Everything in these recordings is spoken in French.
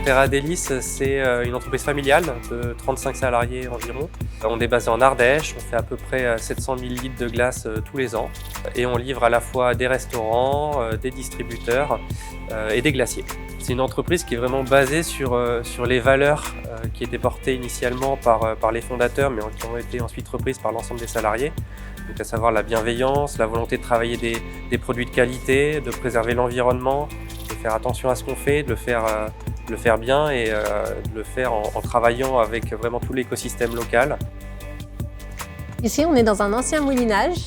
Terra Délices, c'est une entreprise familiale de 35 salariés environ. On est basé en Ardèche, on fait à peu près 700 000 litres de glace tous les ans et on livre à la fois des restaurants, des distributeurs et des glaciers. C'est une entreprise qui est vraiment basée sur les valeurs qui étaient portées initialement par les fondateurs mais qui ont été ensuite reprises par l'ensemble des salariés. Donc à savoir la bienveillance, la volonté de travailler des produits de qualité, de préserver l'environnement, de faire attention à ce qu'on fait, de le faire bien et de le faire en travaillant avec vraiment tout l'écosystème local. Ici, on est dans un ancien moulinage.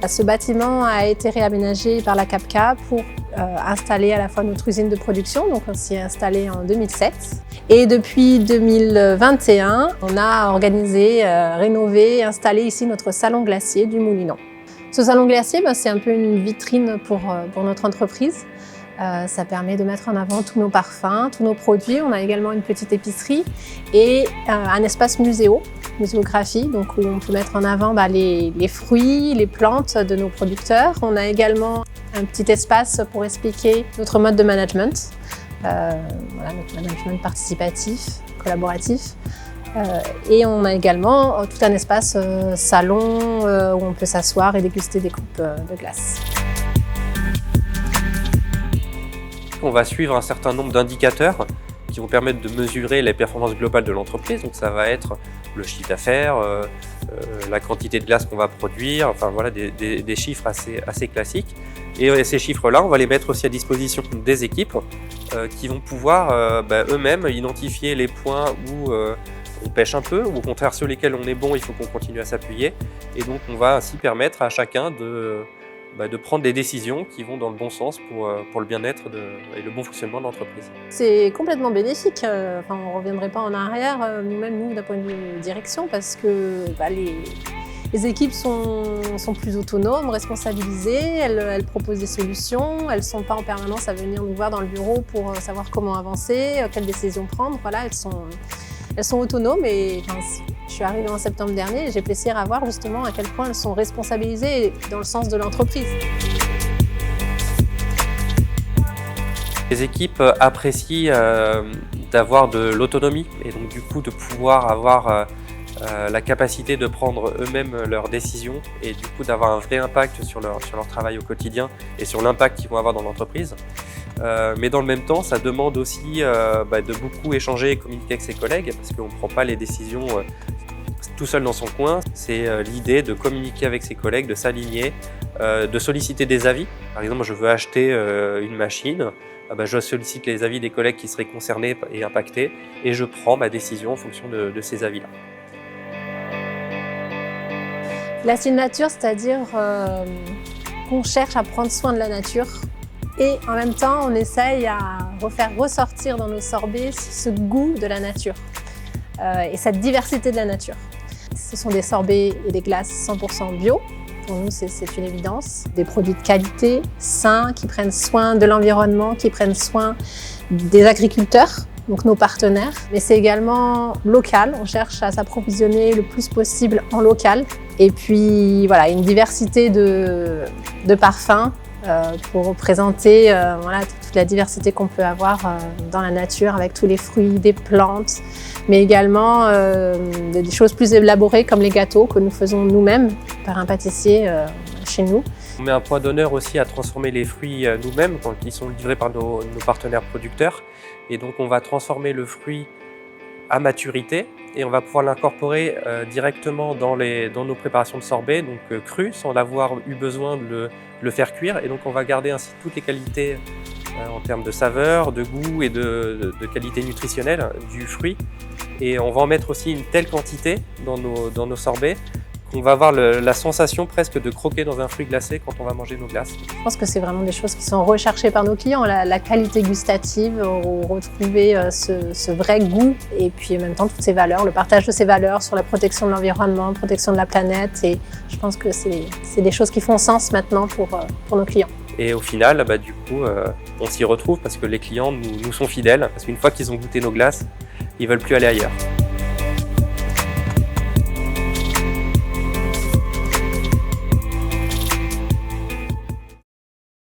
Ce bâtiment a été réaménagé par la CAPCA pour installer à la fois notre usine de production, donc on s'y est installé en 2007. Et depuis 2021, on a organisé, rénové, installé ici notre salon glacier du Moulinon. Ce salon glacier, c'est un peu une vitrine pour notre entreprise. Ça permet de mettre en avant tous nos parfums, tous nos produits. On a également une petite épicerie et un espace muséographie, donc où on peut mettre en avant les fruits, les plantes de nos producteurs. On a également un petit espace pour expliquer notre mode de management, notre management participatif, collaboratif. Et on a également tout un espace salon où on peut s'asseoir et déguster des coupes de glace. On va suivre un certain nombre d'indicateurs qui vont permettre de mesurer les performances globales de l'entreprise. Donc ça va être le chiffre d'affaires, la quantité de glace qu'on va produire, enfin voilà des chiffres assez classiques. Et ces chiffres-là, on va les mettre aussi à disposition des équipes qui vont pouvoir eux-mêmes identifier les points où on pêche un peu, ou au contraire sur lesquels on est bon, il faut qu'on continue à s'appuyer. Et donc on va ainsi permettre à chacun de prendre des décisions qui vont dans le bon sens pour le bien-être et le bon fonctionnement de l'entreprise. C'est complètement bénéfique. On ne reviendrait pas en arrière, nous, d'un point de vue direction, parce que les équipes sont plus autonomes, responsabilisées, elles proposent des solutions, elles ne sont pas en permanence à venir nous voir dans le bureau pour savoir comment avancer, quelles décisions prendre. Voilà, elles sont autonomes et je suis arrivée en septembre dernier et j'ai plaisir à voir justement à quel point elles sont responsabilisées dans le sens de l'entreprise. Les équipes apprécient d'avoir de l'autonomie et donc du coup de pouvoir avoir la capacité de prendre eux-mêmes leurs décisions et du coup d'avoir un vrai impact sur leur travail au quotidien et sur l'impact qu'ils vont avoir dans l'entreprise. Mais dans le même temps, ça demande aussi de beaucoup échanger et communiquer avec ses collègues parce qu'on ne prend pas les décisions tout seul dans son coin. C'est l'idée de communiquer avec ses collègues, de s'aligner, de solliciter des avis. Par exemple, je veux acheter une machine, je sollicite les avis des collègues qui seraient concernés et impactés et je prends ma décision en fonction de ces avis-là. La style nature, c'est-à-dire qu'on cherche à prendre soin de la nature et en même temps on essaye à faire ressortir dans nos sorbets ce goût de la nature et cette diversité de la nature. Ce sont des sorbets et des glaces 100% bio. Pour nous, c'est une évidence. Des produits de qualité, sains, qui prennent soin de l'environnement, qui prennent soin des agriculteurs, donc nos partenaires. Mais c'est également local. On cherche à s'approvisionner le plus possible en local. Et puis, voilà, une diversité de parfums pour représenter toute la diversité qu'on peut avoir dans la nature avec tous les fruits, des plantes, mais également des choses plus élaborées comme les gâteaux que nous faisons nous-mêmes par un pâtissier chez nous. On met un point d'honneur aussi à transformer les fruits nous-mêmes quand ils sont livrés par nos partenaires producteurs. Et donc on va transformer le fruit à maturité et on va pouvoir l'incorporer directement dans nos préparations de sorbet, donc cru, sans avoir eu besoin de le faire cuire. Et donc on va garder ainsi toutes les qualités en termes de saveur, de goût et de qualité nutritionnelle du fruit. Et on va en mettre aussi une telle quantité dans nos sorbets qu'on va avoir la sensation presque de croquer dans un fruit glacé quand on va manger nos glaces. Je pense que c'est vraiment des choses qui sont recherchées par nos clients, la qualité gustative, retrouver ce vrai goût et puis en même temps toutes ces valeurs, le partage de ces valeurs sur la protection de l'environnement, protection de la planète. Et je pense que c'est des choses qui font sens maintenant pour nos clients. Et au final, on s'y retrouve parce que les clients nous sont fidèles, parce qu'une fois qu'ils ont goûté nos glaces, ils ne veulent plus aller ailleurs.